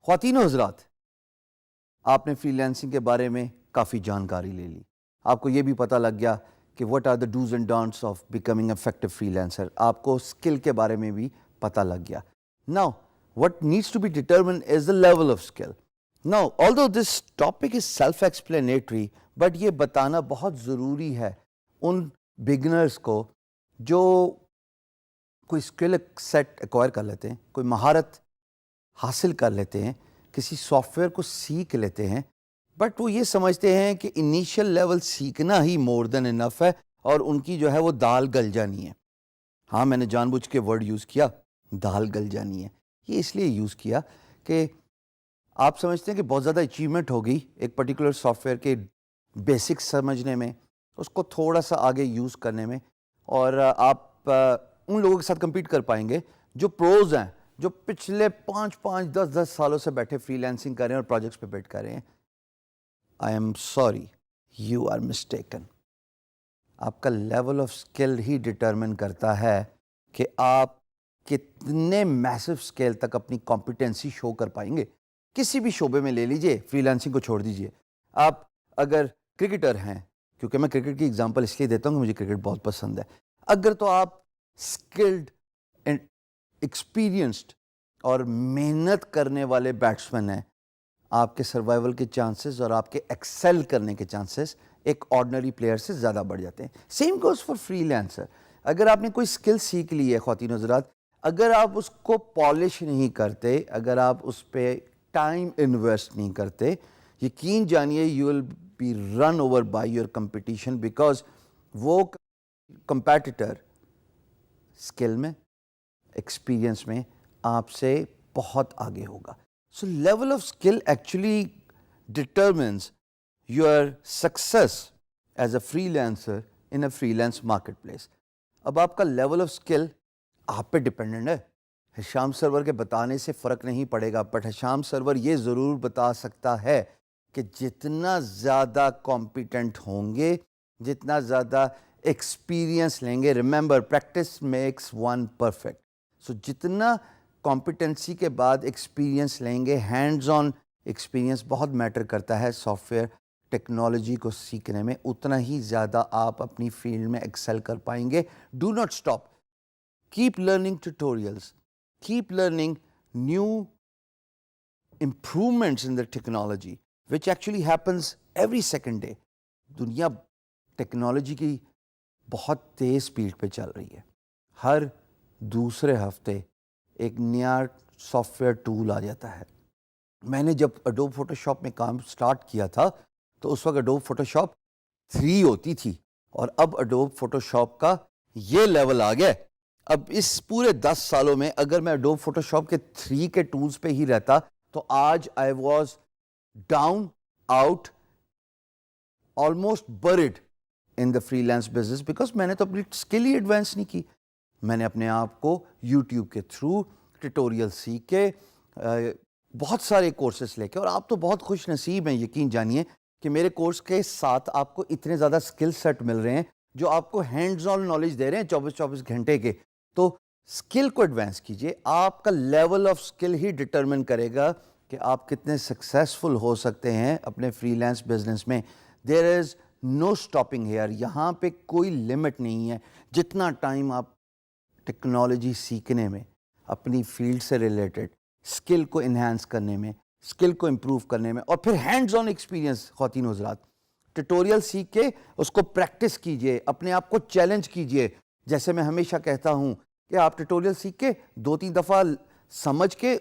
خواتین و حضرات، آپ نے فری لانسنگ کے بارے میں کافی جانکاری لے لی. آپ کو یہ بھی پتہ لگ گیا کہ what are the do's and don'ts of becoming an effective freelancer. آپ کو اسکل کے بارے میں بھی پتہ لگ گیا. Now, what needs to be determined is the level of skill. Now, although this topic is self-explanatory, but یہ بتانا بہت ضروری ہے ان بگنرز کو جو کوئی اسکل سیٹ ایکوائر کر لیتے ہیں، کوئی مہارت حاصل کر لیتے ہیں، کسی سافٹ ویئر کو سیکھ لیتے ہیں، بٹ وہ یہ سمجھتے ہیں کہ انیشیل لیول سیکھنا ہی مور دین انف ہے اور ان کی جو ہے وہ دال گل جانی ہے. ہاں، میں نے جان بوجھ کے ورڈ یوز کیا، دال گل جانی ہے. یہ اس لیے یوز کیا کہ آپ سمجھتے ہیں کہ بہت زیادہ اچیومنٹ ہوگی ایک پرٹیکولر سافٹ ویئر کے بیسکس سمجھنے میں، اس کو تھوڑا سا آگے یوز کرنے میں، اور آپ ان لوگوں کے ساتھ کمپیٹ کر پائیں گے جو پروز ہیں، جو پچھلے 5-10 سالوں سے بیٹھے فری لانسنگ کر رہے ہیں اور پروجیکٹس پہ بیٹھ کر رہے ہیں. I am sorry, you are mistaken. آپ کا لیول آف اسکل ہی ڈٹرمن کرتا ہے کہ آپ کتنے میسو اسکیل تک اپنی کمپیٹنسی شو کر پائیں گے. کسی بھی شعبے میں لے لیجئے، فری لانسنگ کو چھوڑ دیجئے. آپ اگر کرکٹر ہیں، کیونکہ میں کرکٹ کی اگزامپل اس لیے دیتا ہوں کہ مجھے کرکٹ بہت پسند ہے، اگر تو آپ اسکلڈ اینڈ ایکسپیرینسڈ اور محنت کرنے والے بیٹسمین ہیں، آپ کے سروائیول کے چانسز اور آپ کے ایکسل کرنے کے چانسز ایک آرڈنری پلیئر سے زیادہ بڑھ جاتے ہیں. Same goes for free lancer. اگر آپ نے کوئی اسکل سیکھ لی ہے خواتین و حضرات، اگر آپ اس کو پالش نہیں کرتے، اگر آپ اس پہ ٹائم انویسٹ نہیں کرتے، یقین جانیے you will be run over by your competition, because وہ کمپیٹیٹر اسکل میں، ایکسپیرینس میں آپ سے بہت آگے ہوگا. So level of skill actually determines your success as a freelancer in a freelance marketplace. اب آپ کا لیول آف اسکل آپ پہ ڈپینڈنٹ ہے. حشام سرور کے بتانے سے فرق نہیں پڑے گا، بٹ حشام سرور یہ ضرور بتا سکتا ہے کہ جتنا زیادہ کمپیٹنٹ ہوں گے، جتنا زیادہ ایکسپیرینس لیں گے، remember practice makes one perfect. So جتنا کمپیٹنسی کے بعد ایکسپیرینس لیں گے، ہینڈز آن ایکسپیرینس بہت میٹر کرتا ہے سافٹ ویئر ٹیکنالوجی کو سیکھنے میں، اتنا ہی زیادہ آپ اپنی فیلڈ میں ایکسل کر پائیں گے. Do not stop, keep learning tutorials, keep learning new improvements in the technology which actually happens every second day. دنیا ٹیکنالوجی کی بہت تیز سپیڈ پہ چل رہی ہے. ہر دوسرے ہفتے ایک نیا سافٹ ویئر ٹول آ جاتا ہے. میں نے جب اڈوب فوٹو شاپ میں کام سٹارٹ کیا تھا تو اس وقت اڈوب فوٹو شاپ 3 ہوتی تھی، اور اب اڈوب فوٹو شاپ کا یہ لیول آ گیا. اب اس پورے 10 سالوں میں اگر میں اڈوب فوٹو شاپ کے 3 کے ٹولز پہ ہی رہتا تو آج I was down out almost bread in the free lance business, because میں نے تو اپنی اسکل ہی ایڈوانس نہیں کی. میں نے اپنے آپ کو یوٹیوب کے تھرو ٹیٹوریل سیکھ کے، بہت سارے کورسز لے کے، اور آپ تو بہت خوش نصیب ہیں، یقین جانیے کہ میرے کورس کے ساتھ آپ کو اتنے زیادہ اسکل سیٹ مل رہے ہیں جو آپ کو ہینڈز آن نالج دے رہے ہیں 24 گھنٹے کے. تو اسکل کو ایڈوانس کیجئے. آپ کا لیول آف اسکل ہی ڈٹرمن کرے گا کہ آپ کتنے سکسیسفل ہو سکتے ہیں اپنے فری لانس بزنس میں. دیر از نو اسٹاپنگ ہیئر. یہاں پہ کوئی لمٹ نہیں ہے. جتنا ٹائم آپ ٹیکنالوجی سیکھنے میں، اپنی فیلڈ سے ریلیٹڈ اسکل کو انہینس کرنے میں، اسکل کو امپروو کرنے میں، اور پھر ہینڈز آن ایکسپیرینس، خواتین و حضرات ٹیٹوریل سیکھ کے اس کو پریکٹس کیجئے، اپنے آپ کو چیلنج کیجئے. جیسے میں ہمیشہ کہتا ہوں کہ آپ ٹیٹوریل سیکھ کے 2-3 دفعہ سمجھ کے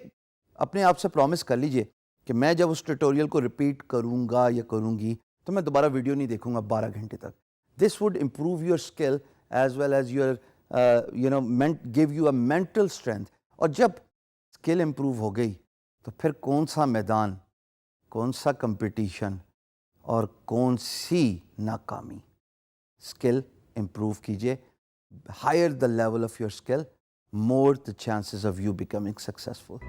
اپنے آپ سے پرومس کر لیجئے کہ میں جب اس ٹیٹوریل کو ریپیٹ کروں گا یا کروں گی تو میں دوبارہ ویڈیو نہیں دیکھوں گا 12 گھنٹے تک. This would improve your skill as well as your give you a mental strength. اور جب اسکل امپروو ہو گئی تو پھر کون سا میدان، کون سا کمپٹیشن اور کون سی ناکامی. اسکل امپروو کیجئے. Higher the level of your skill, more the chances of you becoming successful.